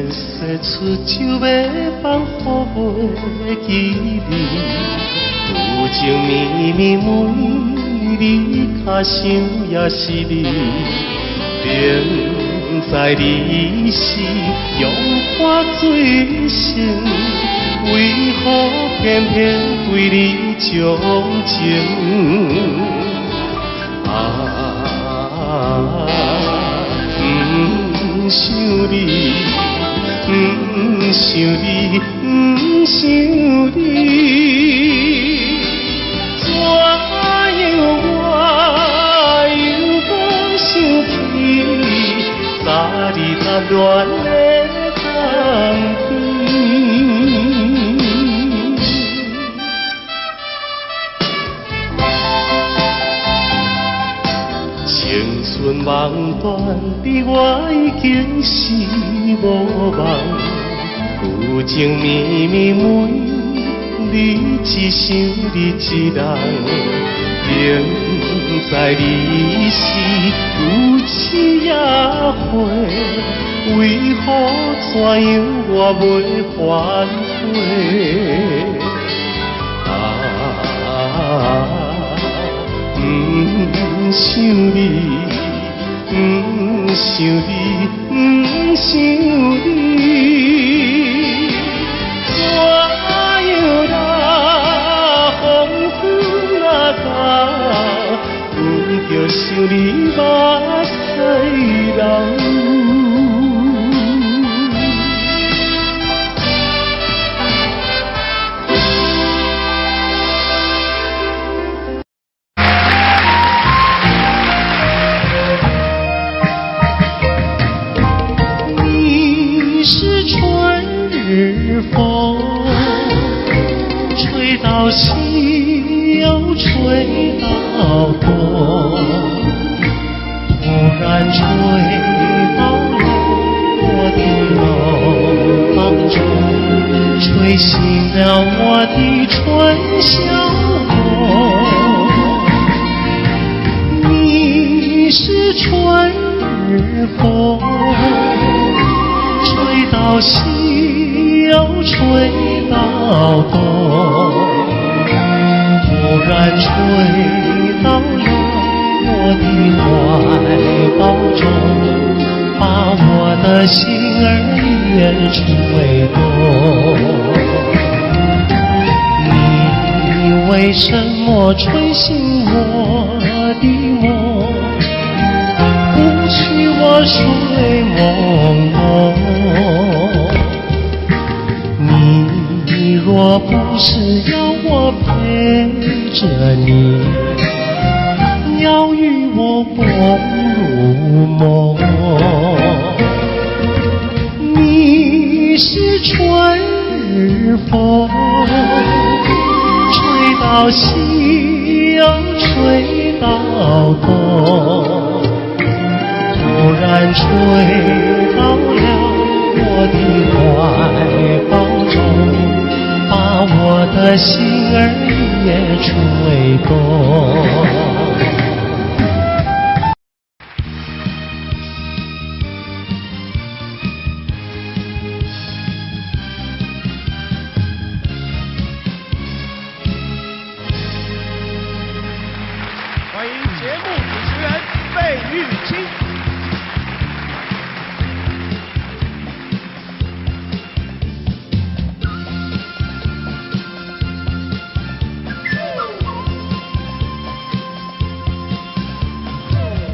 说出酒要放乎袂记你，有情绵绵每日脚想也是你，明知你是用我最深，为何偏偏对你钟情？不想你，不想你，不想你，怎样我又无想起，早日谈恋的当天。青春梦断，你我已经是无望。有情绵绵每日只想你一人，明知你是有痴也火，为何怎样我袂反悔？不想你，不想你，不想你，怎样啦？风雨啊到，不着想你目屎流。风吹到西又吹到东，突然吹到了我的梦当中，吹醒了我的春晓梦。你是春日风，吹到西又吹到东，突然吹到了我的怀抱中，把我的心儿也吹动。你为什么吹醒我的梦，不许我睡朦胧？你若不是要我陪着你，要与我共入梦，你是春日风，吹到西又吹到东，突然吹到了我的怀抱中，把我的心儿也吹动。欢迎节目主持人费玉清。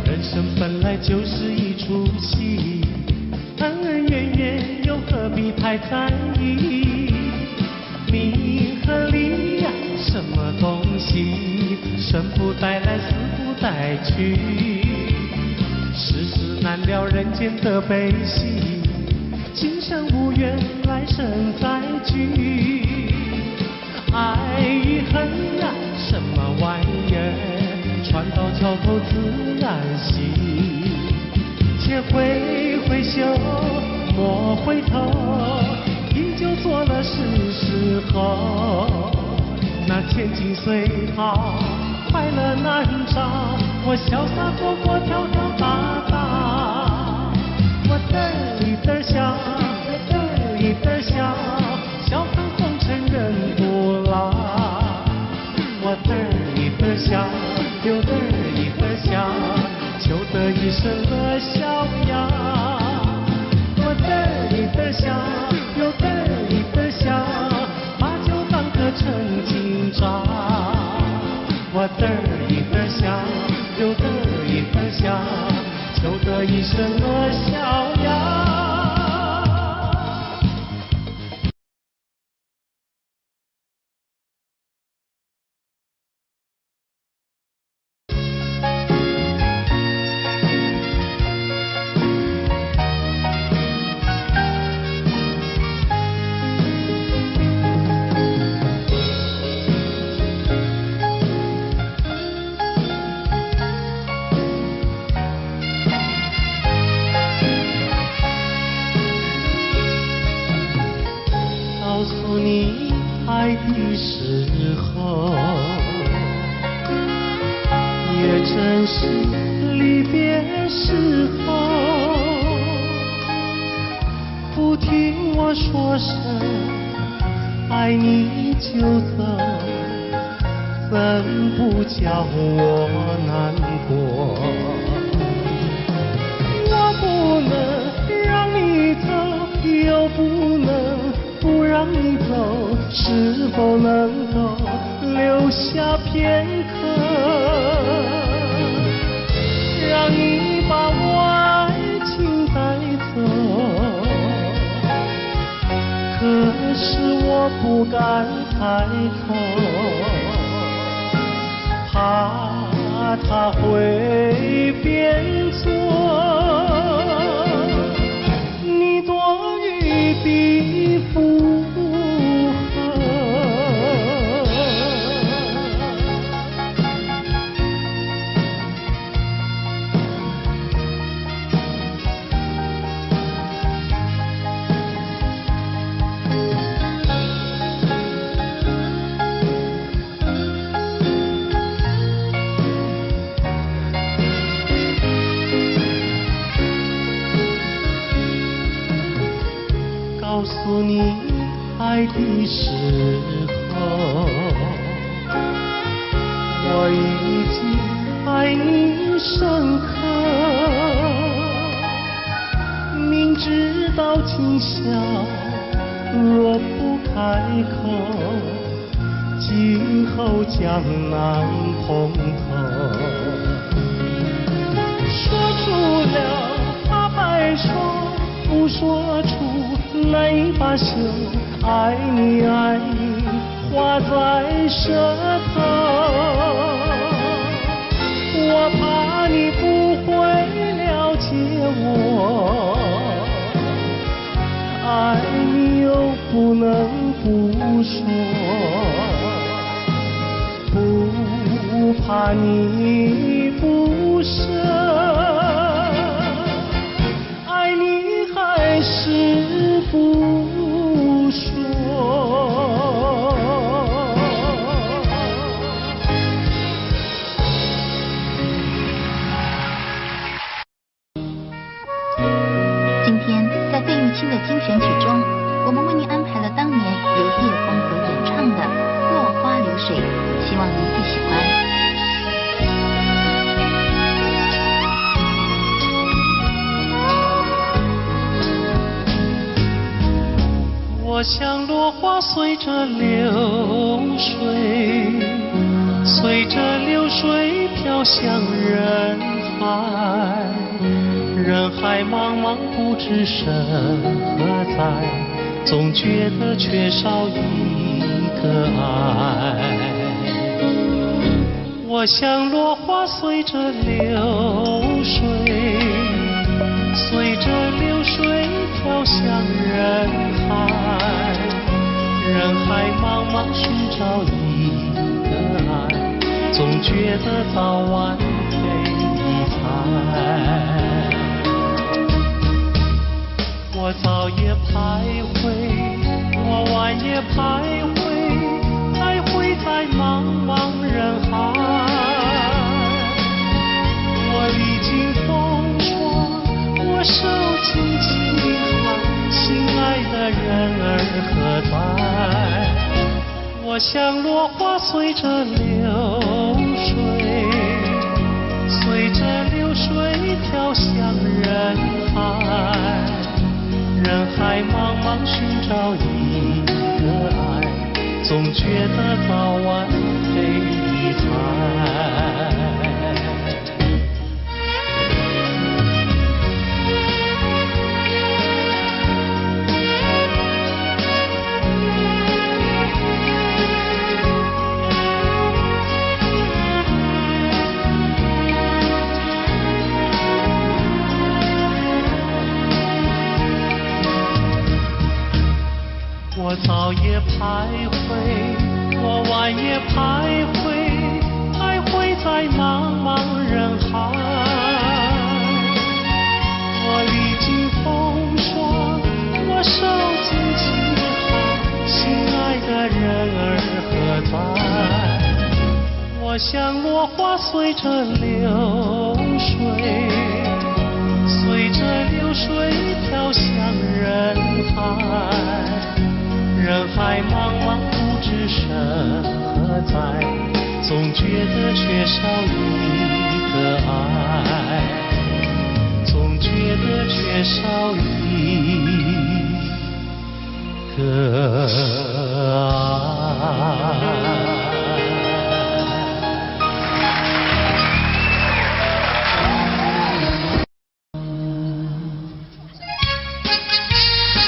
人生本来就是一出戏，恩恩怨怨又何必太在意？名和利呀，什么东西？生不带来，死不带去。世事难料，人间的悲喜，今生无缘，来生再聚。爱与恨呀，什么玩意儿？船到桥头自然行，且挥挥袖，莫回头，饮酒作乐是时候。那千金随好，快乐难找，我潇洒活活，跳跳打打，我嘚里嘚笑，的笑，有得意的笑，求得一生的逍遥。我得意的笑，有得意的笑，把酒当歌成今朝。我得意的笑，有得意的笑，求得一生的逍遥。告诉你爱的时候，也正是离别时候。不听我说声爱你就走，怎不叫我难过？我不能让你走，又不能不让你走，是否能够留下片刻，让你把我爱情带走？可是我不敢抬头，怕他会变作你多余的负荷。告诉你爱的时候，我已经爱你深刻。明知道今宵若不开口，今后将难碰头。说出了怕白说，不说出难以罢休，爱你爱你画在舌头。我怕你不会了解我，爱你又不能不说，不怕你不舍，爱你还是不说。今天在费玉清的精选曲中，我们为您安排了当年由叶枫所演唱的《落花流水》，希望您会喜欢。我像落花随着流水，随着流水飘向人海，人海茫茫不知身何在，总觉得缺少一个爱。我像落花随着流水，随着流水飘向人海，人海茫茫寻找一个爱，总觉得早晚非一猜。我早也徘徊，我晚也徘徊，来回在茫茫人海。我历经风霜，我受尽凄寒，心爱的人儿何在？我我像落花随着流水，随着流水飘向人海，人海茫茫寻找一个爱，总觉得早晚会离开。我早也徘徊，我晚也徘徊，徘徊在茫茫人海。我历经风霜，我受尽凄寒，心爱的人儿何在？我像落花随着流水，随着流水飘向人海。人海茫茫不知身何在，总觉得缺少一个爱，总觉得缺少一个爱。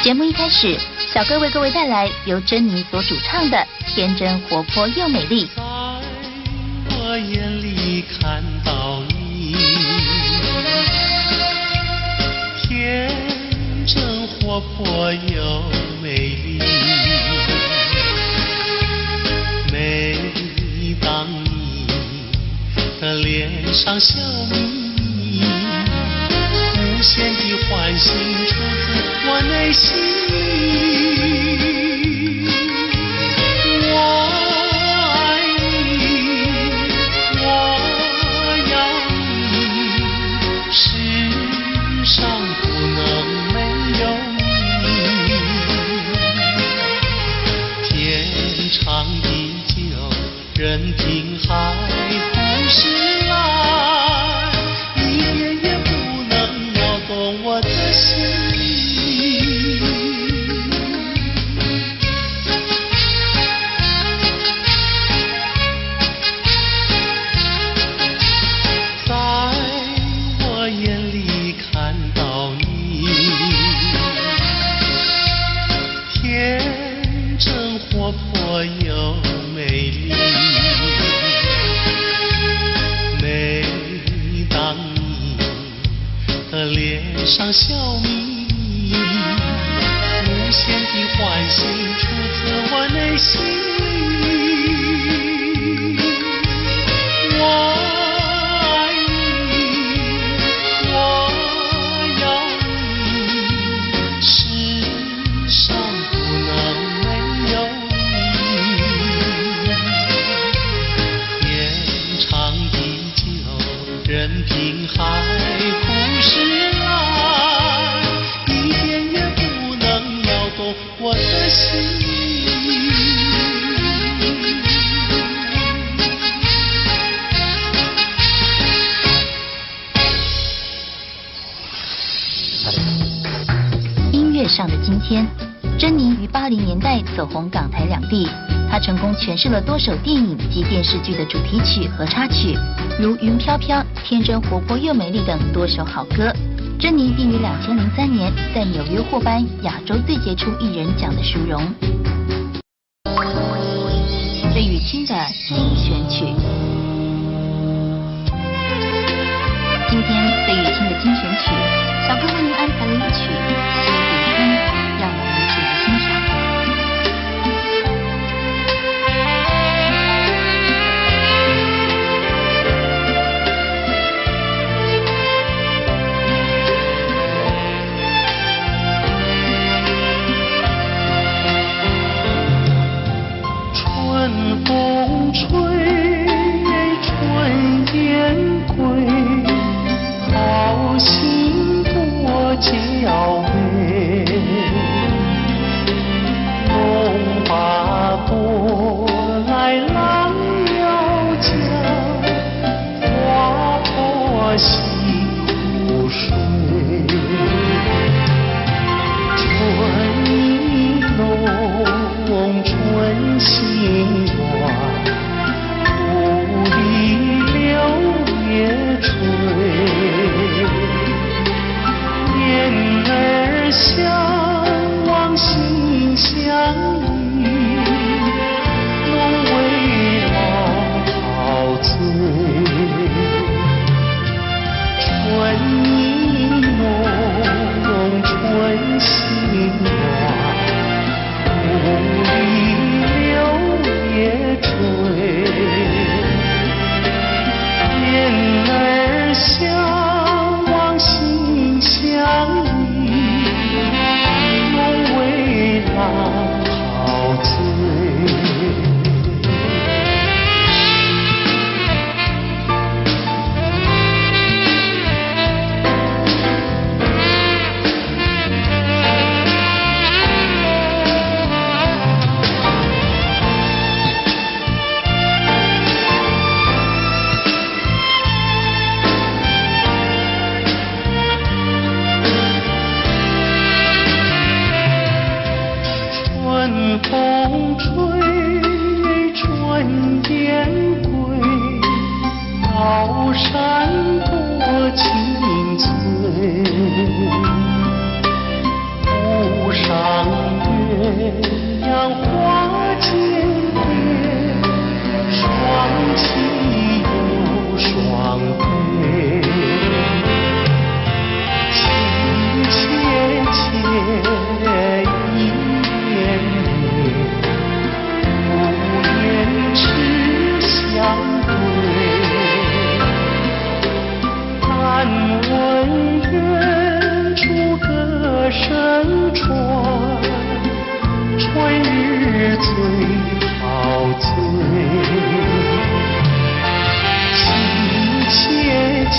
节目一开始，小哥为各位带来由珍妮所主唱的《天真活泼又美丽》。在我眼里看到你，天真活泼又美丽。每当你的脸上笑眯，无限的欢欣出自我内心里。我爱你，我要你，世上不能没有你。天长地久，任凭海枯石烂，一点也不能摇动我的心。上笑眯，无限的欢欣出自我内心里。我爱你，我要你，世上不能没有你。天长地久，任凭海枯石烂。我的心。音乐上的今天，珍妮于80年代走红港台两地，她成功诠释了多首电影及电视剧的主题曲和插曲，如《云飘飘》《天真活泼又美丽》等多首好歌。珍妮并于2003年在纽约获颁亚洲最杰出艺人奖的殊荣。费玉清的精选曲，今天费玉清的精选曲，小哥为您安排了一曲《西湖春》，让我们一起来欣赏。春风吹，春雁归，好心多结春风吹，春燕归，高山多青翠。湖上月阳花间蝶，双栖又双飞。情切切，意绵绵，无言痴相对。但闻远处歌声传，春日最陶醉。情切切，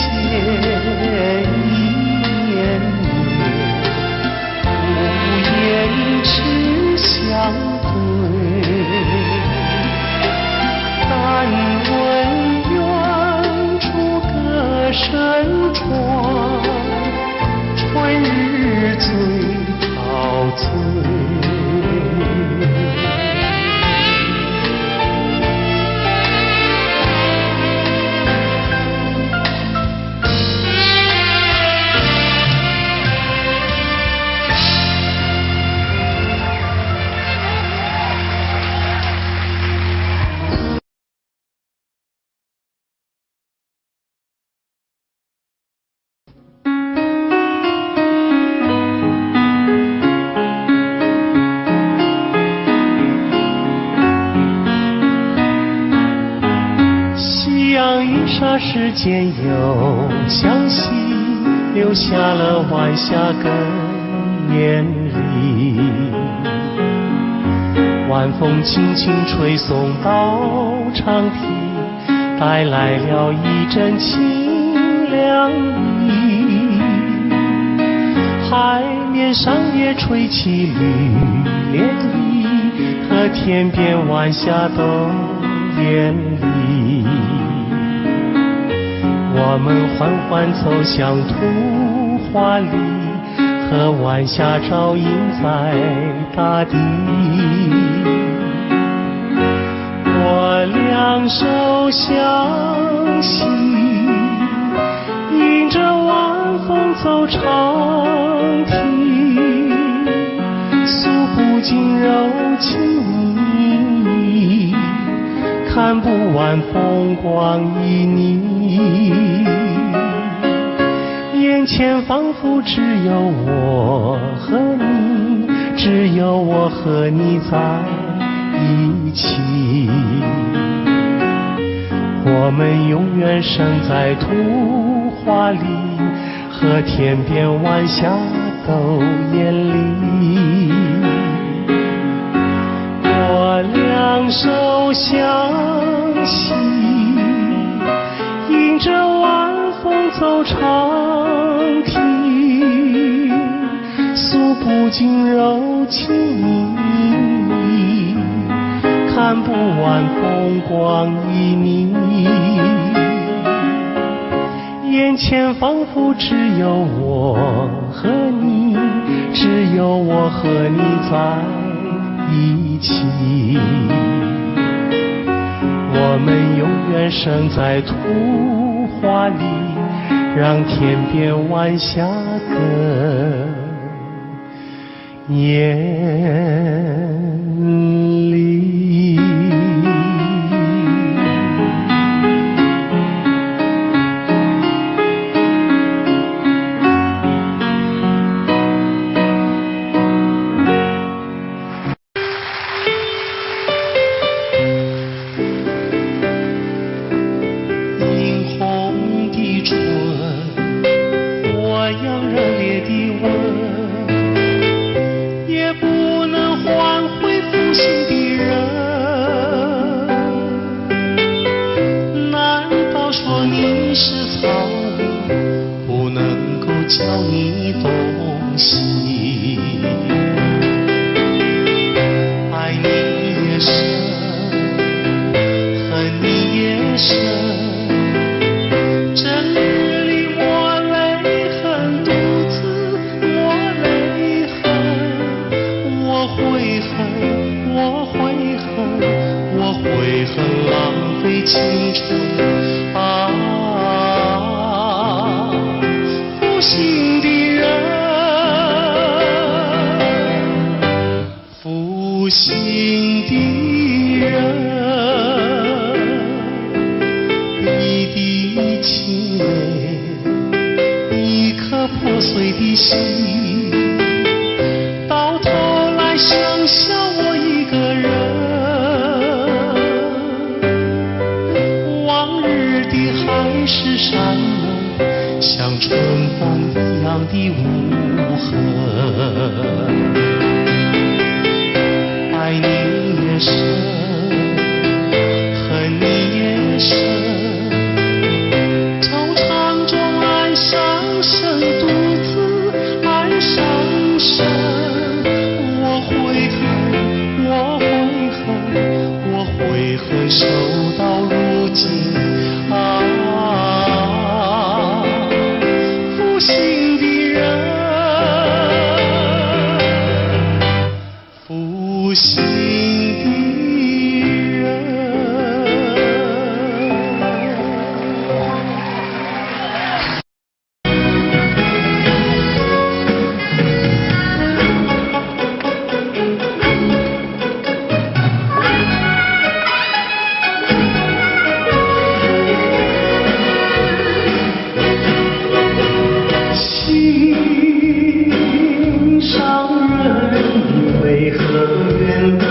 意绵绵，无言痴相对。但闻远处歌声传，春日最陶醉。霎时间又向西，留下了晚霞更艳丽。晚风轻轻吹送到长堤，带来了一阵清凉意。海面上也吹起绿涟漪，和天边晚霞都艳丽。我们缓缓走向图画里，和晚霞照映在大地。我两手相携，迎着晚风走长堤，诉不尽柔情蜜意，看不完风光旖旎。眼前仿佛只有我和你，只有我和你在一起。我们永远生在图画里，和天边晚霞都艳丽。我两手相携，迎着晚风走长堤，诉不尽柔情蜜意，看不完风光旖旎。眼前仿佛只有我和你，只有我和你在一起。我们永远生在图画里，让天边晚霞更艳丽。悔恨，我悔恨，我悔恨浪费青春啊！负心的人，负心的人，一滴清泪，一颗破碎的心。想想我一个人，往日的海誓山盟，像春风一样的无痕。爱你越深，恨你越深，惆怅中暗伤神，独自暗伤神。守到如今啊，负心的人，负心的人。为何愿等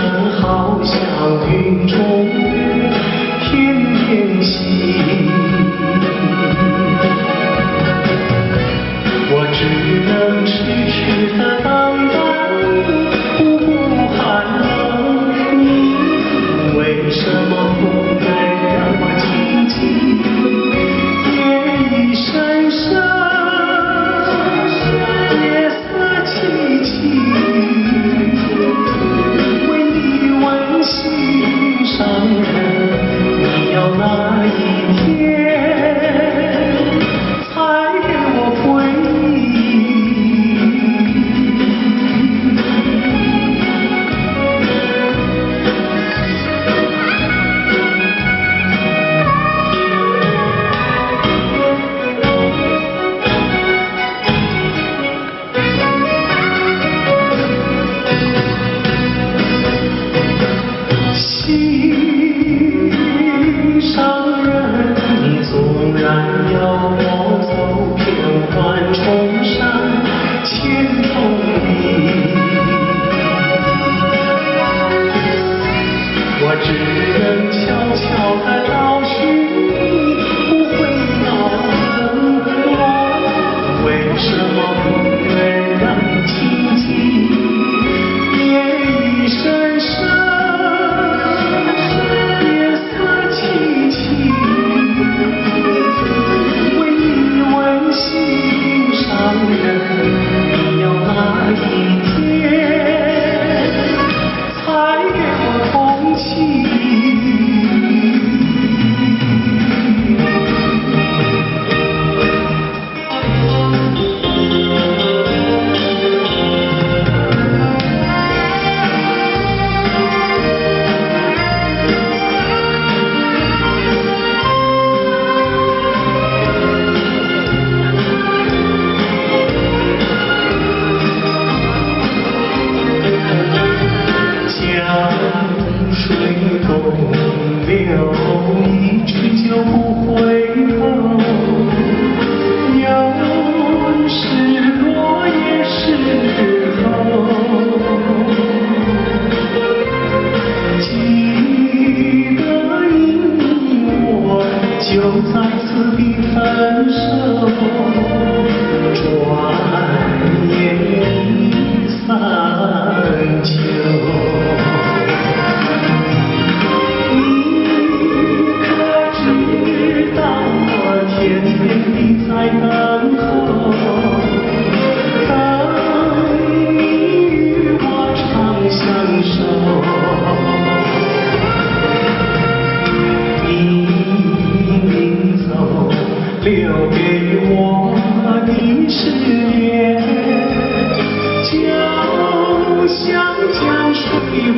江水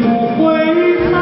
不回头。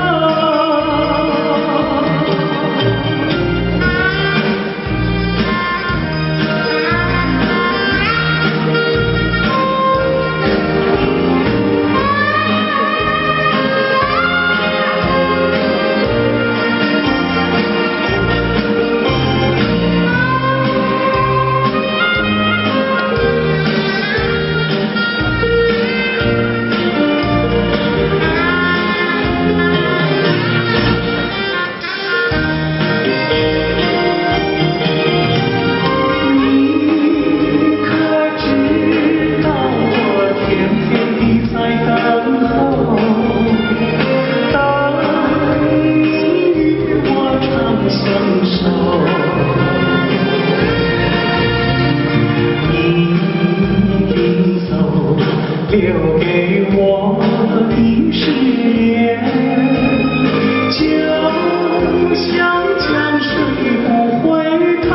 留给我的誓言，就像江水不回头。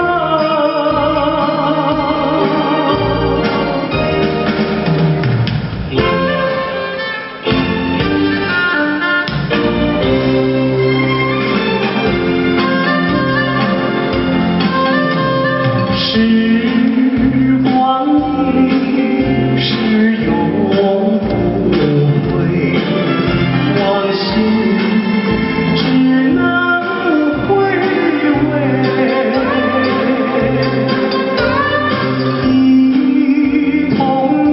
时光一逝永不回，往事只能回味。忆童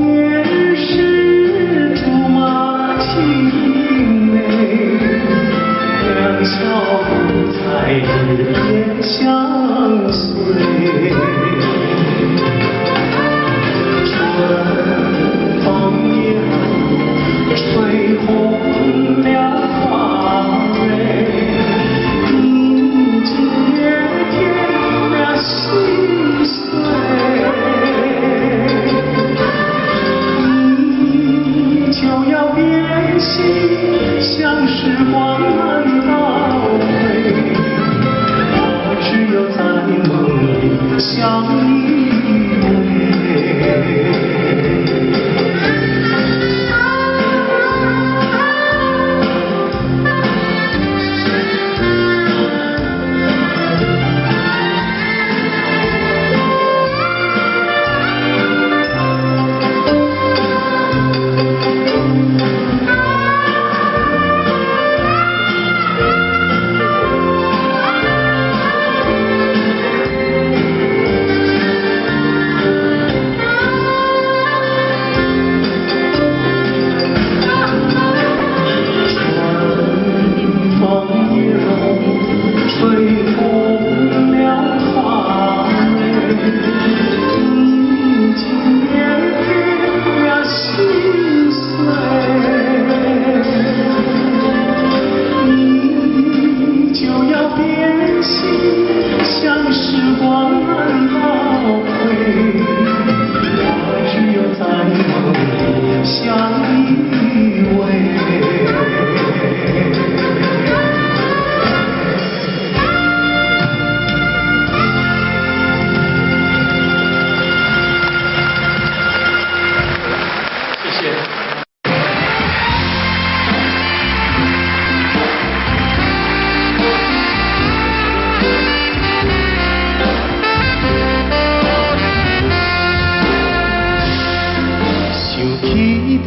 年时竹马青梅，两小无猜日夜相随。吹红了花蕊，你今夜添了心碎，你就要变心，像时光难倒回，我只有在梦里相依偎。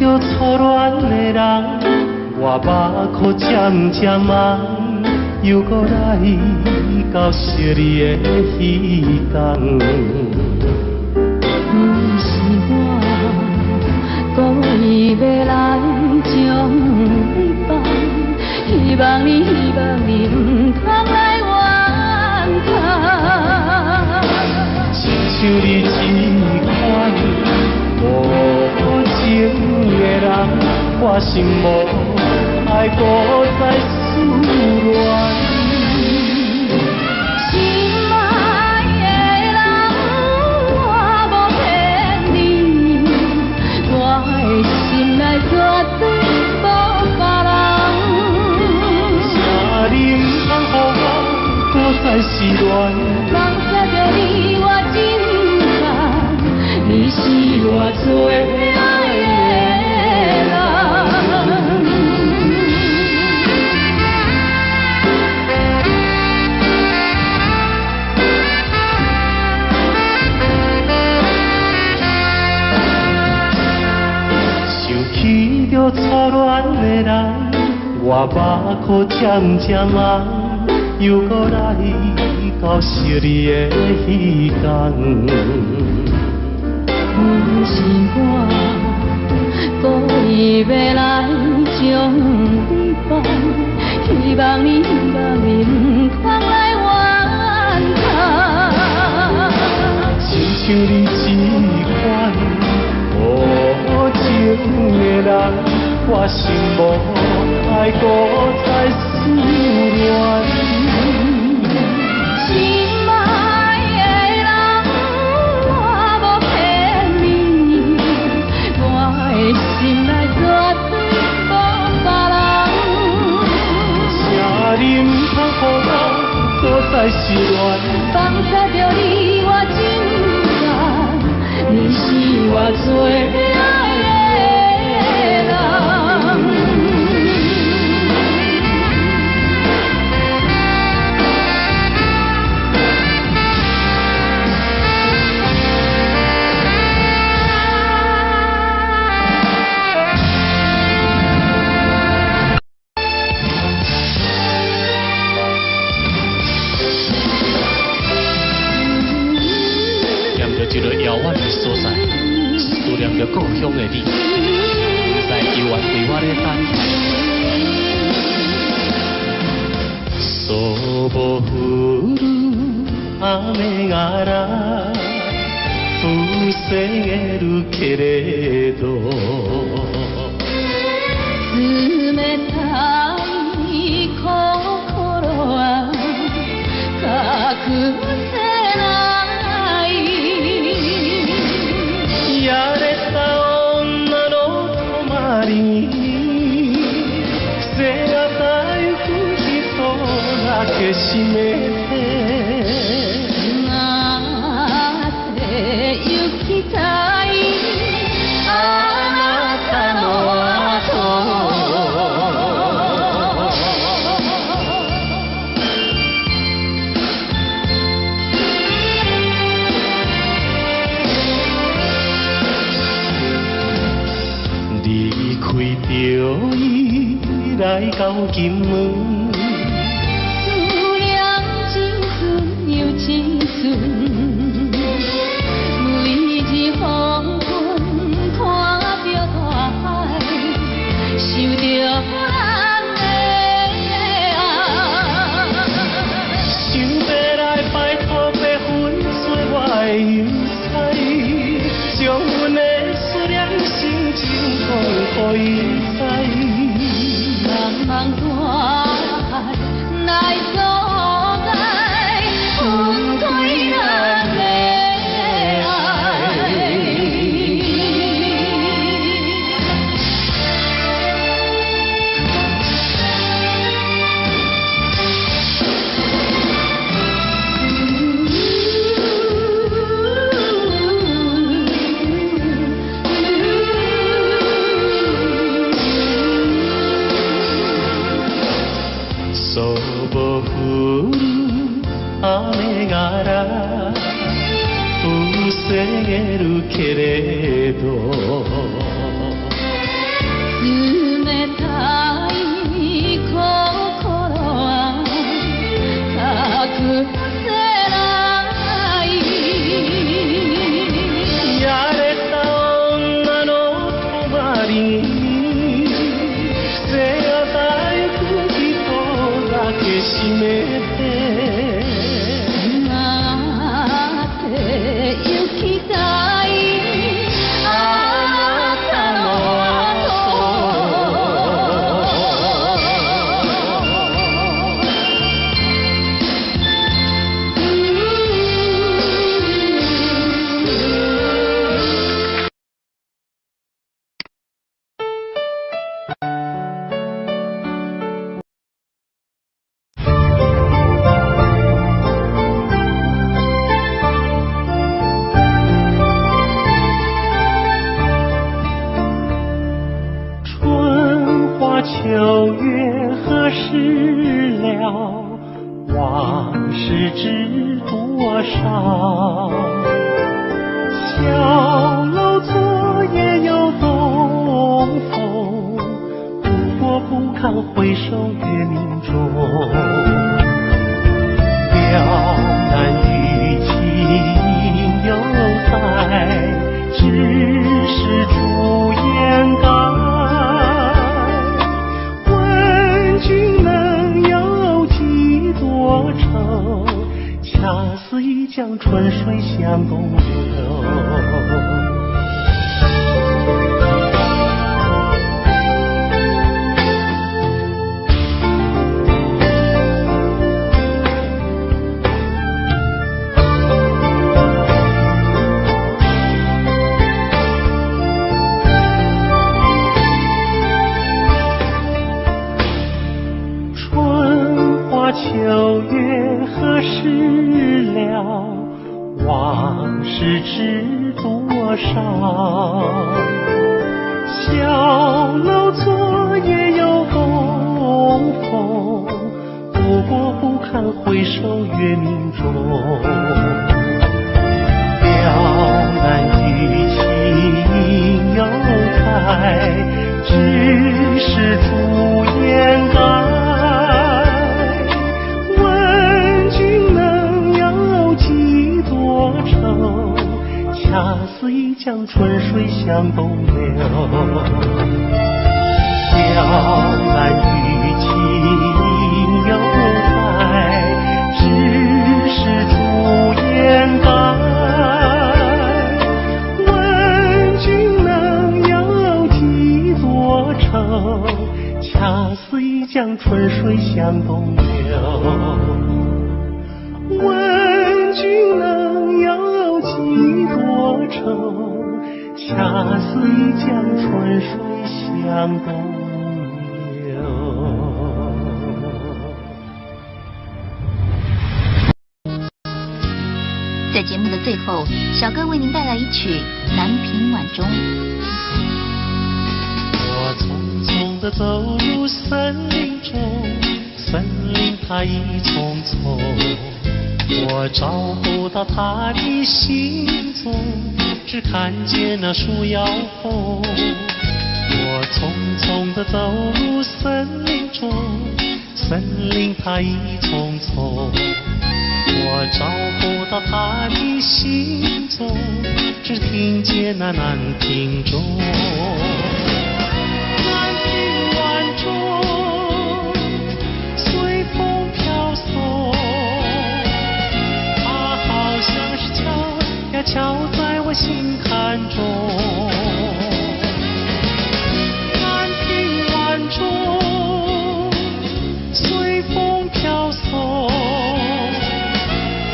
着初恋的人，我目眶渐渐红，又搁来到昔日的彼天。不是我故意要来将你放，希望你唔通来怨叹。亲像你这款无情的人，我心无爱搁再思恋。心爱的人，我无骗你，我的心内绝对无别人。请你唔通予我搁再失恋。放下着你我真痛，你是我最爱的人。我目眶渐渐红，又搁来到惜你的彼天。不是我故意要来将你放，希望你唔通来怨叹。亲像你这款无情的人，我心无爱搁再思恋。心爱的人，我无骗你，我的心内绝对无别人。请你唔通予我搁再失恋。放下着你我真感，你是我最爱的人。一个遥远的所在，思念着故乡的你，不知犹原为我咧等待。Sobre amegara fuseru queredo 冷たい心は隠せないやれた女の泊まりに背がたゆく人だけ閉めてなって行きたいあなたの後离开着伊来到金门，思念真纯又真纯，每日黄昏看着大海，想着咱的爱。想要来拜托白粉做我的邮差，将阮的思念心情讲予伊知。茫茫大海来阻碍，分开咱的爱。Sobre amegara fuseru queredo 冷たい心は隠せないやれた女の泊まりに背がたゆく人だけ閉めてなって行きたいあなたの春花秋月何时了？往事知多少？小楼昨夜又东风，不过不堪回首月明中。了难于情犹在，只是朱颜改。问君能有几多愁？恰似一江春水向东流。秋月何时了？往事知多少？小楼昨夜又东风，不过不堪回首月明中。了难于情犹在，只是朱颜改。恰似一江春水向东流。了难于情犹在，只是朱颜改。问君能有几多愁？恰似一江春水向东流。问君能有几多愁？恰似一江春水向东流。在节目的最后，小哥为您带来一曲《南屏晚钟》。我匆匆地走入森林中，森林它一丛丛，我找不到他的行踪，只看见那树摇红。我匆匆地走入森林中，森林它一丛丛，我找不到他的行踪，只听见那南屏钟。南屏晚钟，随风飘送，像是敲呀敲在我心坎中。南屏晚钟，随风飘送，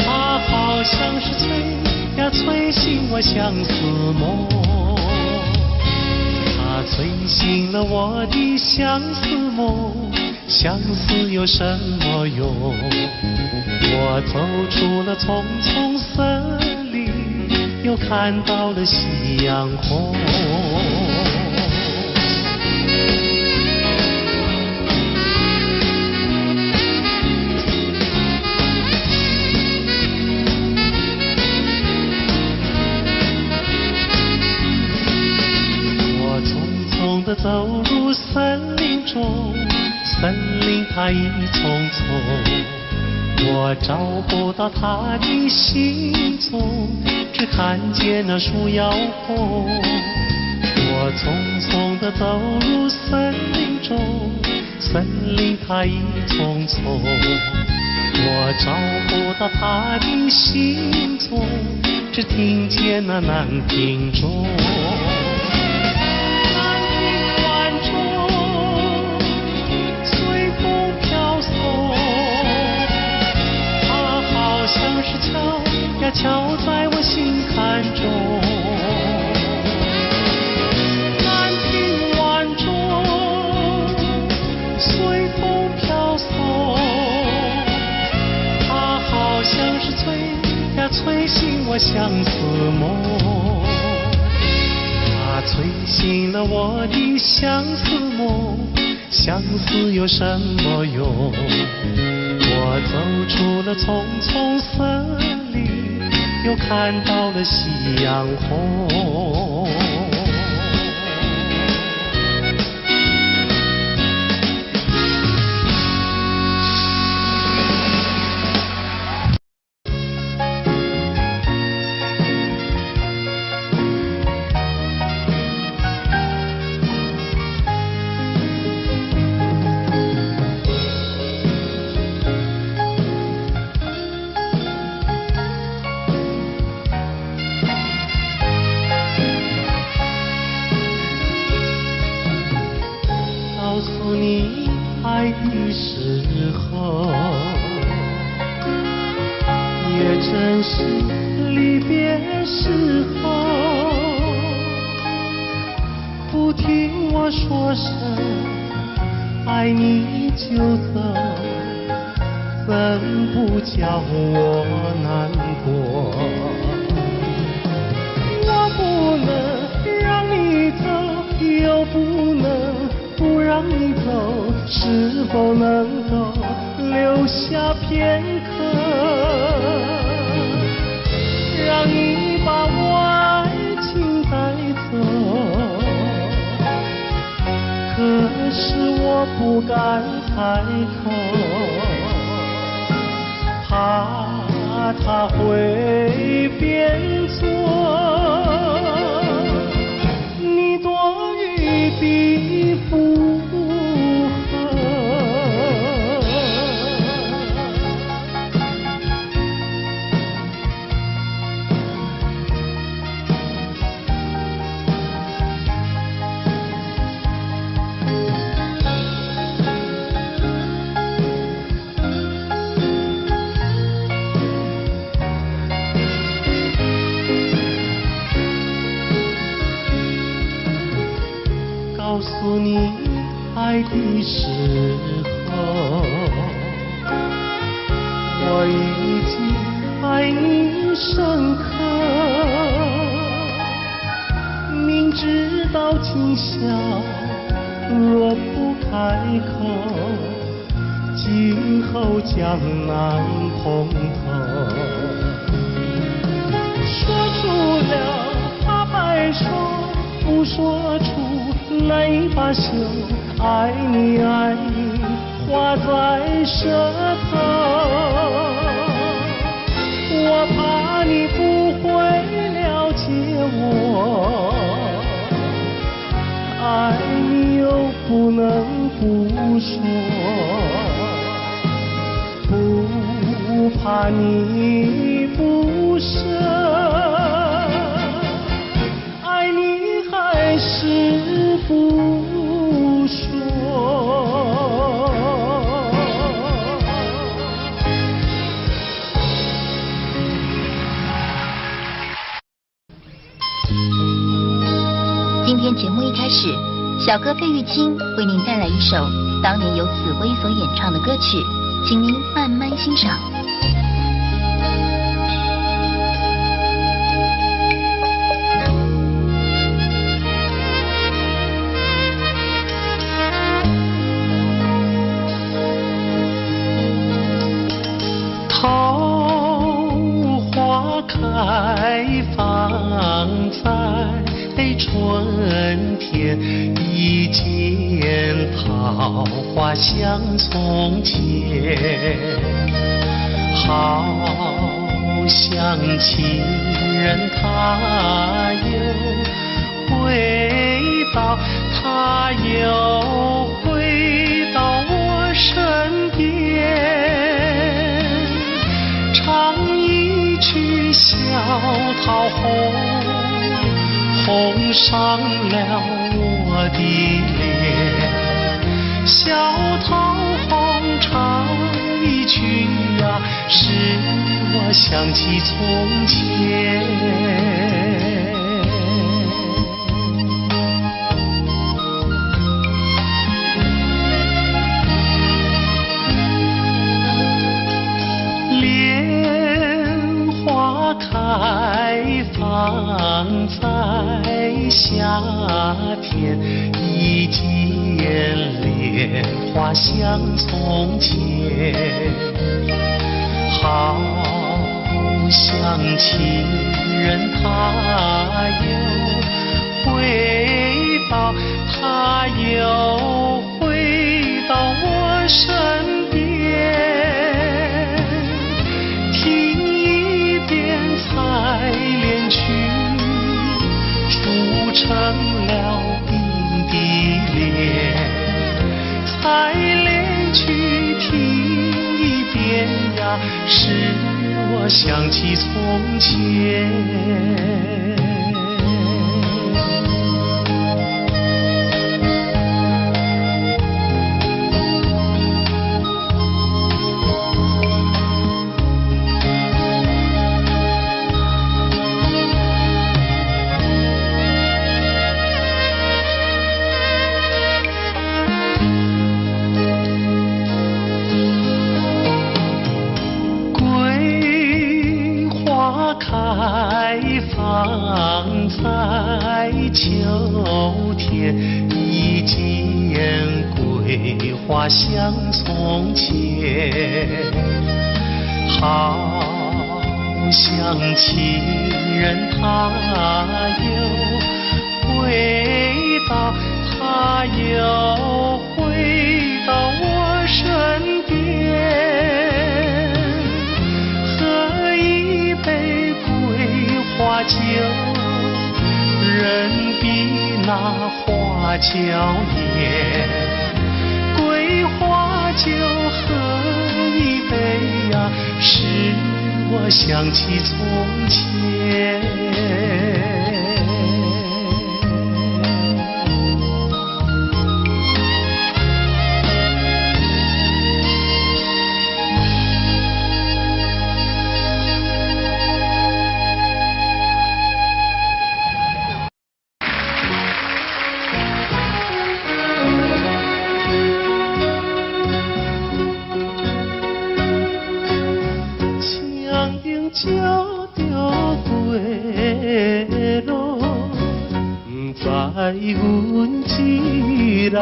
它好像是催呀催醒我相思梦。它催醒了我的相思梦，相思有什么用？我走出了丛丛森林，又看到了夕阳红。我匆匆地走入森林中，森林它一丛丛，我找不到他的行踪，只看见那树摇红。我匆匆地走入森林中，森林它一丛丛，我找不到他的行踪，只听见那南屏钟。像是敲呀敲在我心坎中。南屏晚钟，随风飘送，它好像是催呀催醒我相思梦。它催醒了我的相思梦，相思有什么用？我走出了丛丛森林，又看到了夕阳红。诉你爱的时候，也正是离别时候。不听我说声爱你就走，怎不叫我难过？我不能让你走，又不能不让你走，是否能够留下片刻，让你把我爱情带走？可是我不敢开口，怕他会变作你多余的附和。告诉你爱的时候，我已经爱你深刻。明知道今宵若不开口，今后将难碰头。说出了怕白说，不说出难以罢休，爱你爱你画在舌头，我怕你不会了解我，爱你又不能不说，不怕你不舍，爱你还是不说。今天节目一开始，小哥费玉清为您带来一首当年由紫薇所演唱的歌曲，请您慢慢欣赏。桃花开放在春天，一见桃花像从前，好像情人他又回到，他又回到我身边，唱一曲小桃红，红上了我的脸，小桃红唱一曲啊，使我想起从前。莲花开放在夏天，一见莲花像从前，好像情人他又回到，他又回到我身边，听一遍采莲曲，铸成了冰的脸，采莲曲听一遍呀，使我想起从前。秋天，一见桂花像从前，好像情人他又回到，他又回到我身边，喝一杯桂花酒，人比那花娇艳，桂花酒喝一杯呀，使我想起从前。酒着归路，不知阮一人，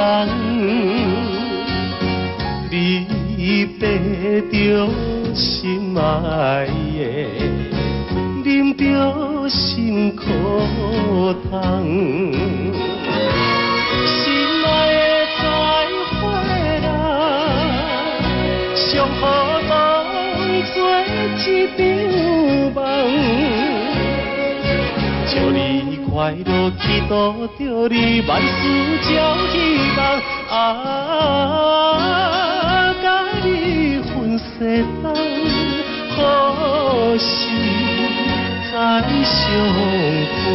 你爬着心爱的，啉着心苦汤。心爱的再回来，上好当作一场梦。祝你快乐，祈祷着你万事照希望。甲你分世人，好事再相会。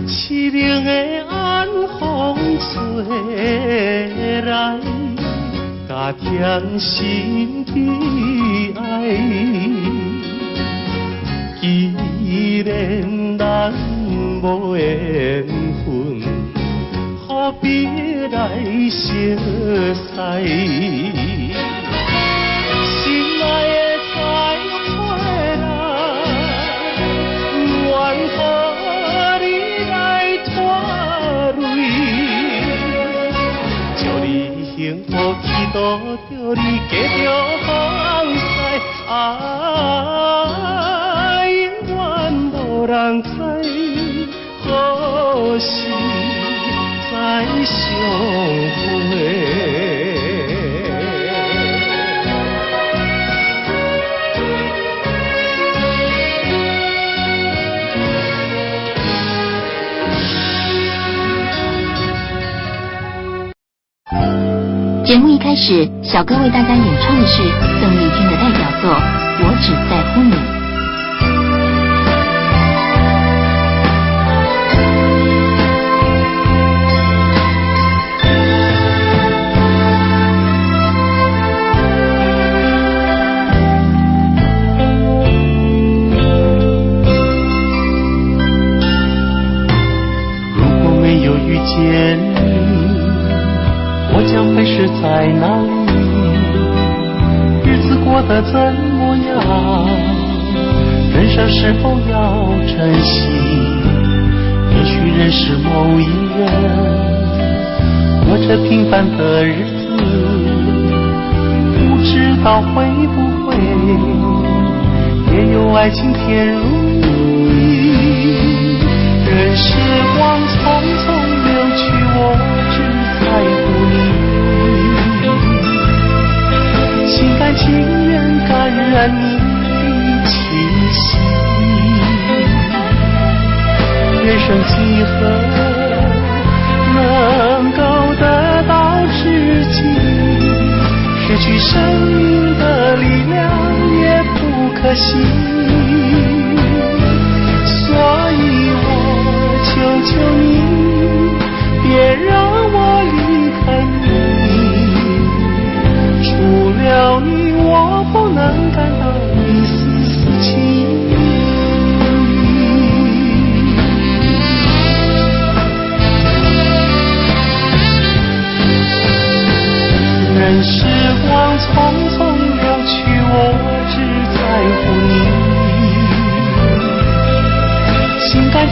凄凉的晚风吹来，加添心悲哀。既然咱无缘分，何必来相识？心爱的再回来，愿可你来拖累，祝你幸福，祈祷着你继续放肆，永远无人知，何时再相会。节目一开始，小哥为大家演唱的是邓丽君的代表作《我只在乎你》。如果没有遇见你，我将会是在哪里？日子过得怎么样？人生是否要珍惜？也许认识某一人，过着平凡的日子，不知道会不会也有爱情甜如蜜。任时光匆匆流去，我只在乎你，心甘情愿感染你的气息。人生几何能够得到知己？失去生命的力量也不可惜。所以我求求你，别让我离开你。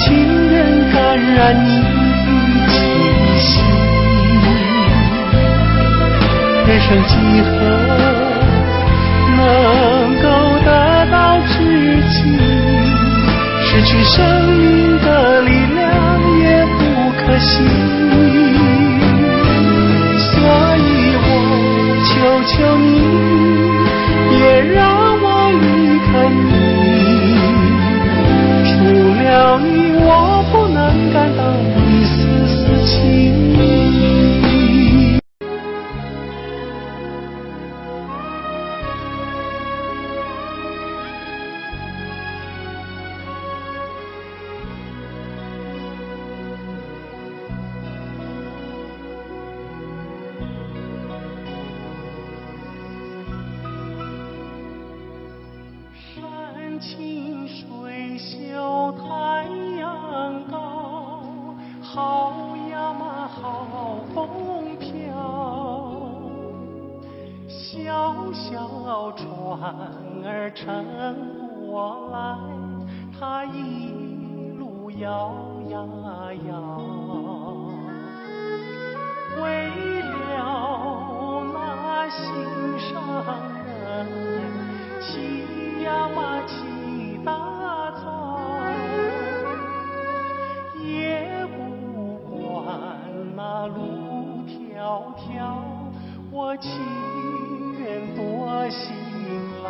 情人感染你的气息。人生几何能够得到知己？失去生命的力量也不可惜。所以我求求你，别让我离开你。除了你，我不能感到一丝丝情意。山清水秀太阳高，好呀嘛好风飘。小小船儿乘过来，它一路摇呀摇。为了那心上人，骑呀嘛骑大草，也不管那路迢迢，我情愿多辛劳。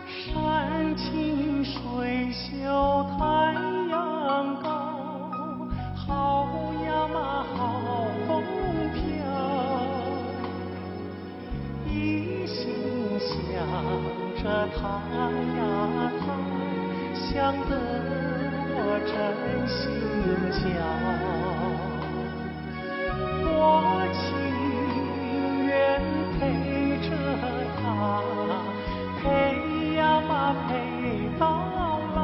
山清水秀太阳高，好呀嘛好风飘。一心想着他呀他，想得我真心焦。我情愿陪着他，陪呀嘛陪到老。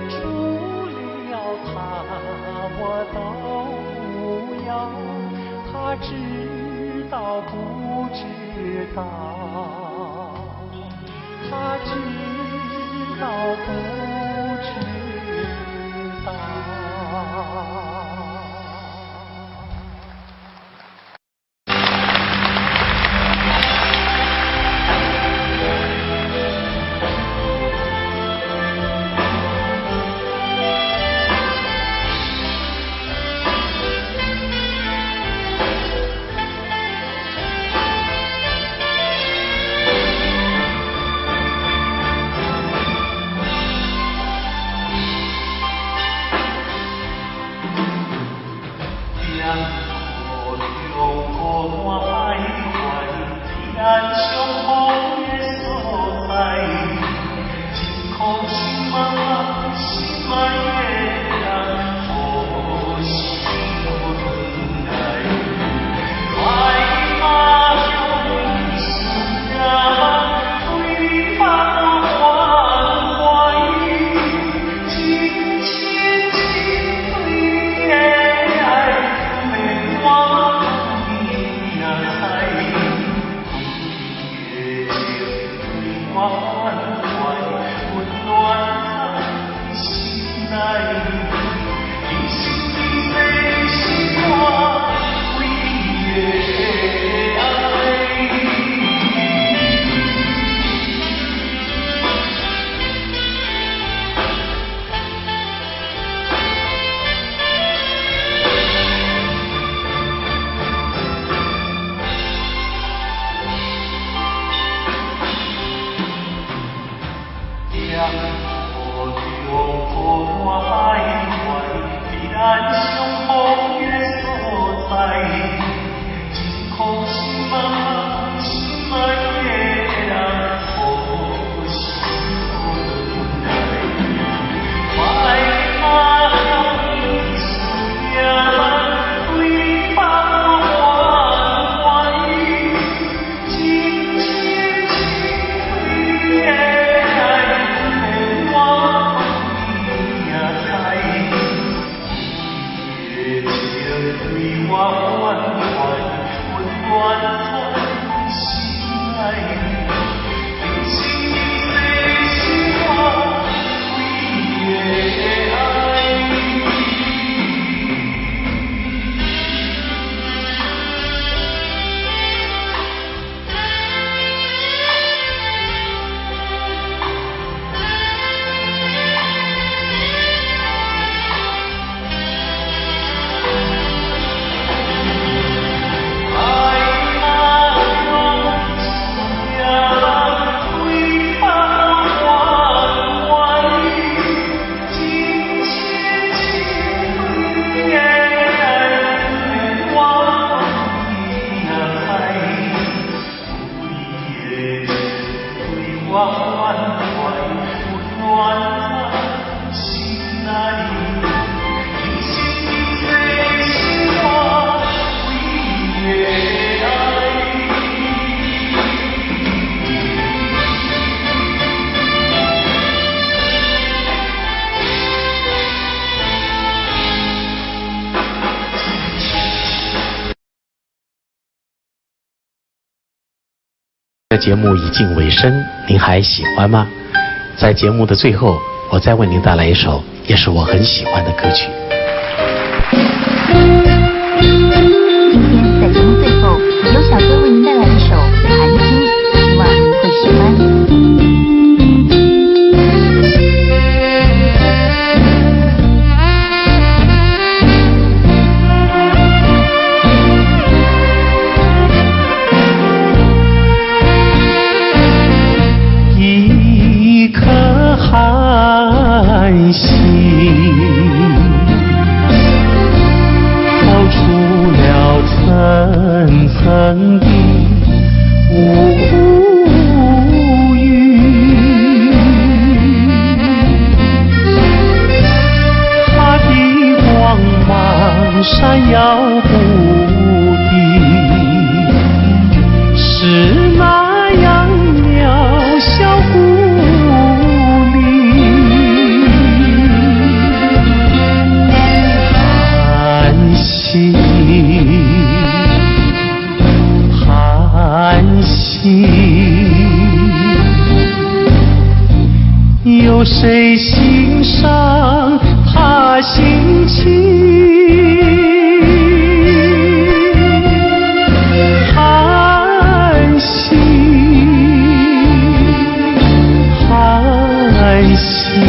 除了他我都不要，他知道不知道？他知道不知道？节目已近尾声，您还喜欢吗？在节目的最后，我再为您带来一首也是我很喜欢的歌曲。今天在节目最后，由小哥为您带来一首《寒星》，希望您会喜欢。一颗寒星透出了层层的乌云，它的光芒闪耀不定，是那样渺小孤立。寒星，寒星，有谁欣赏它心情？寒星，寒星，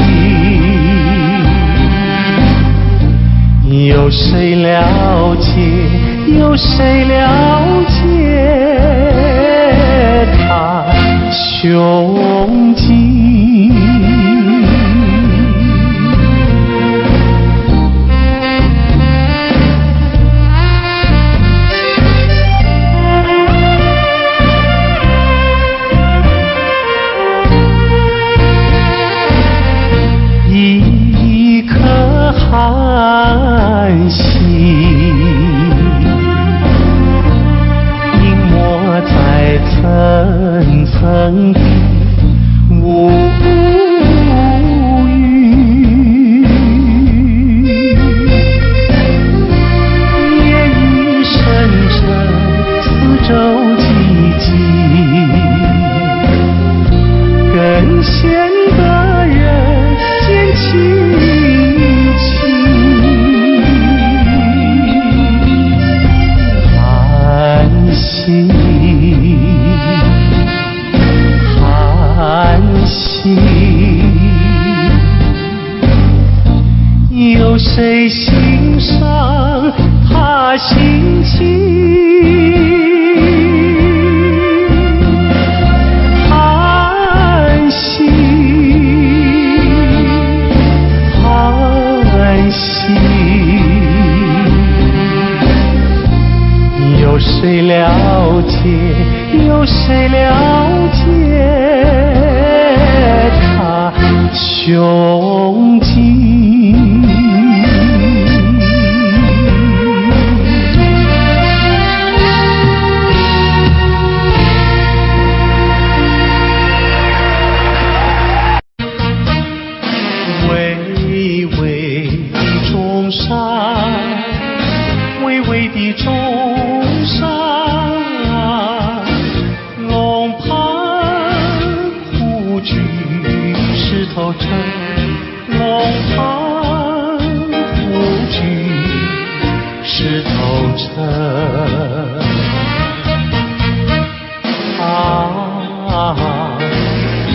有谁了解？有谁了解它胸襟？一颗寒星隐没在层层的乌云，夜雨深沉，四周寂静，更显得人间凄清。寒星，寒星，有谁欣赏它心情？寒星，寒星，有谁了解？有谁了解它胸襟？巍巍的中山，巍巍的中山，龙盘虎踞石头城，龙盘虎踞石头城。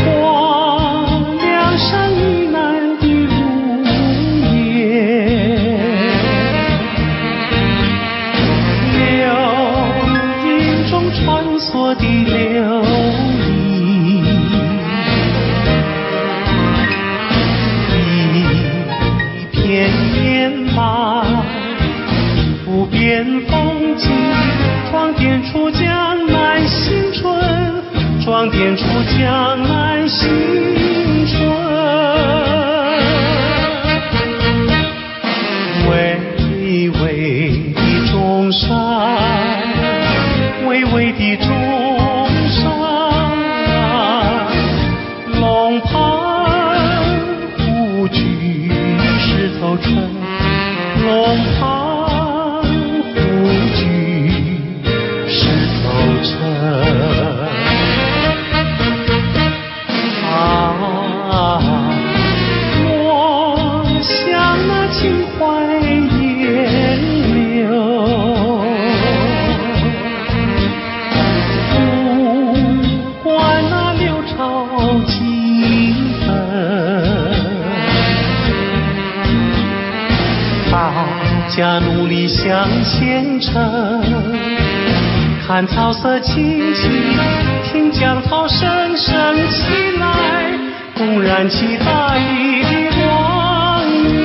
黄梁山以南的如烟，流云中穿梭的流萤，一片烟马，不变风景，装点出江南新春，装点出江南新春。巍巍的中山，巍巍的中山，龙盘虎踞石头城，龙盘虎踞石头城。家努力向前程，看草色青青，听江涛声声起来，公燃起大地的光明。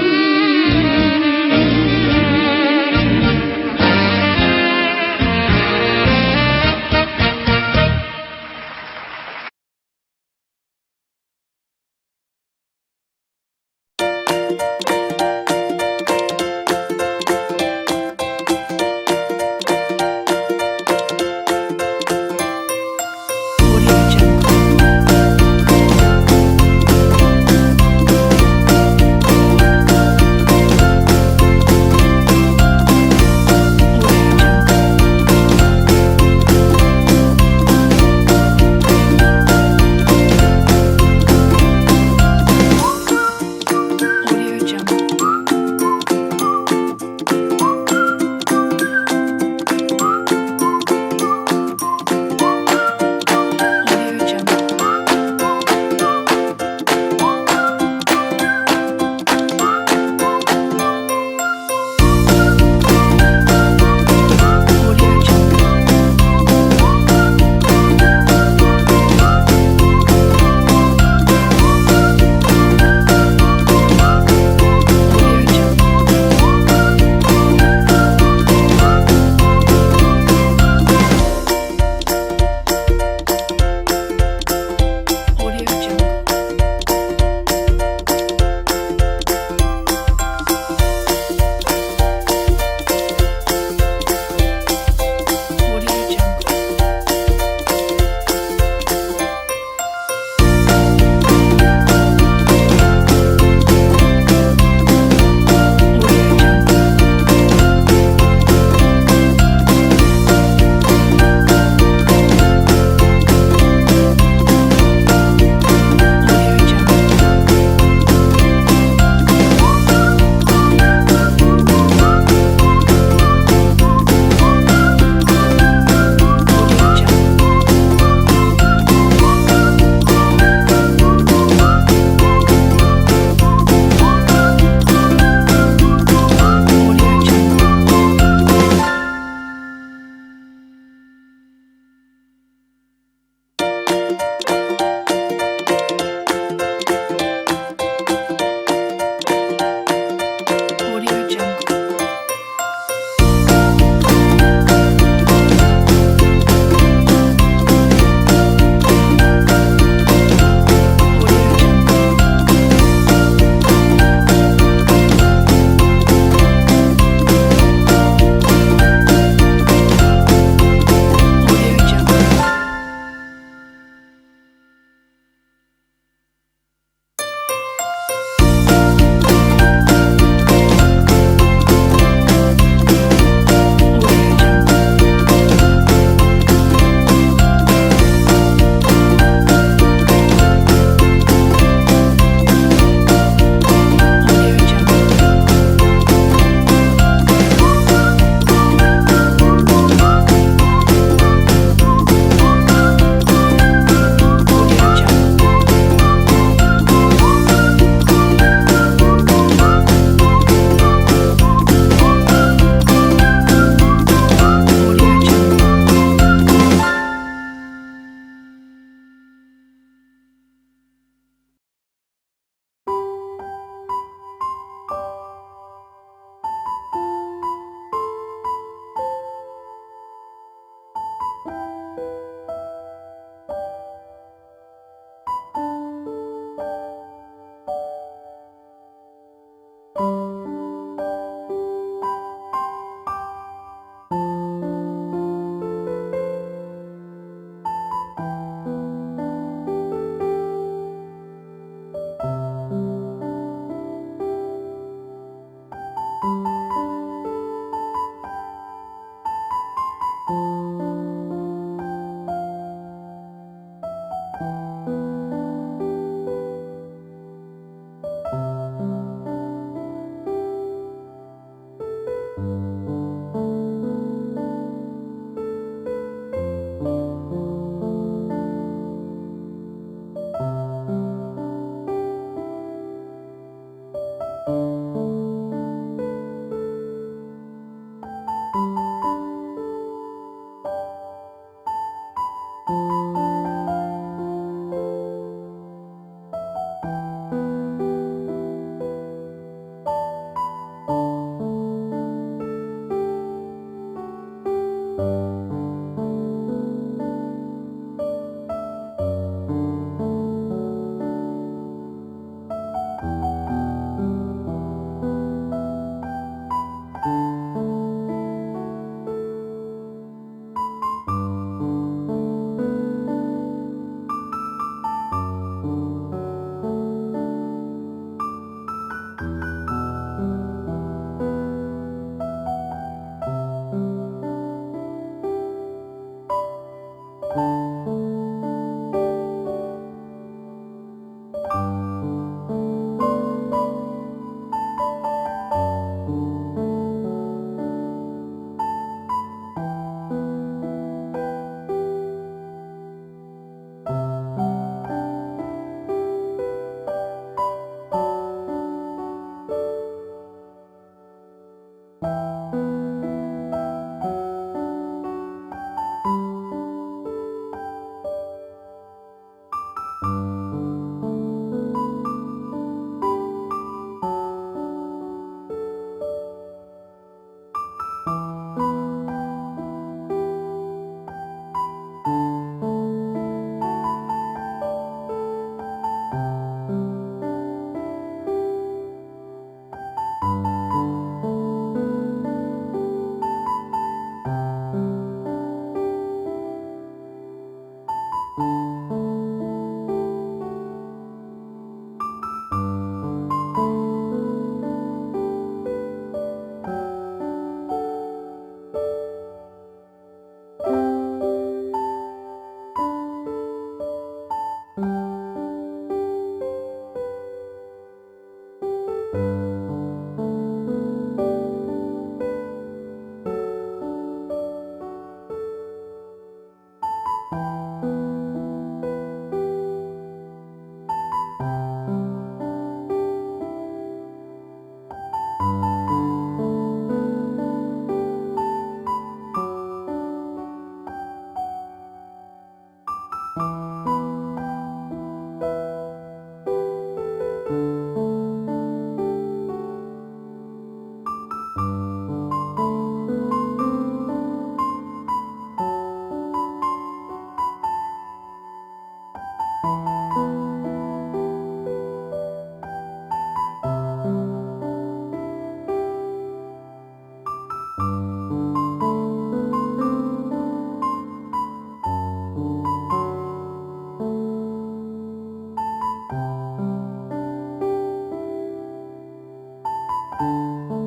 了。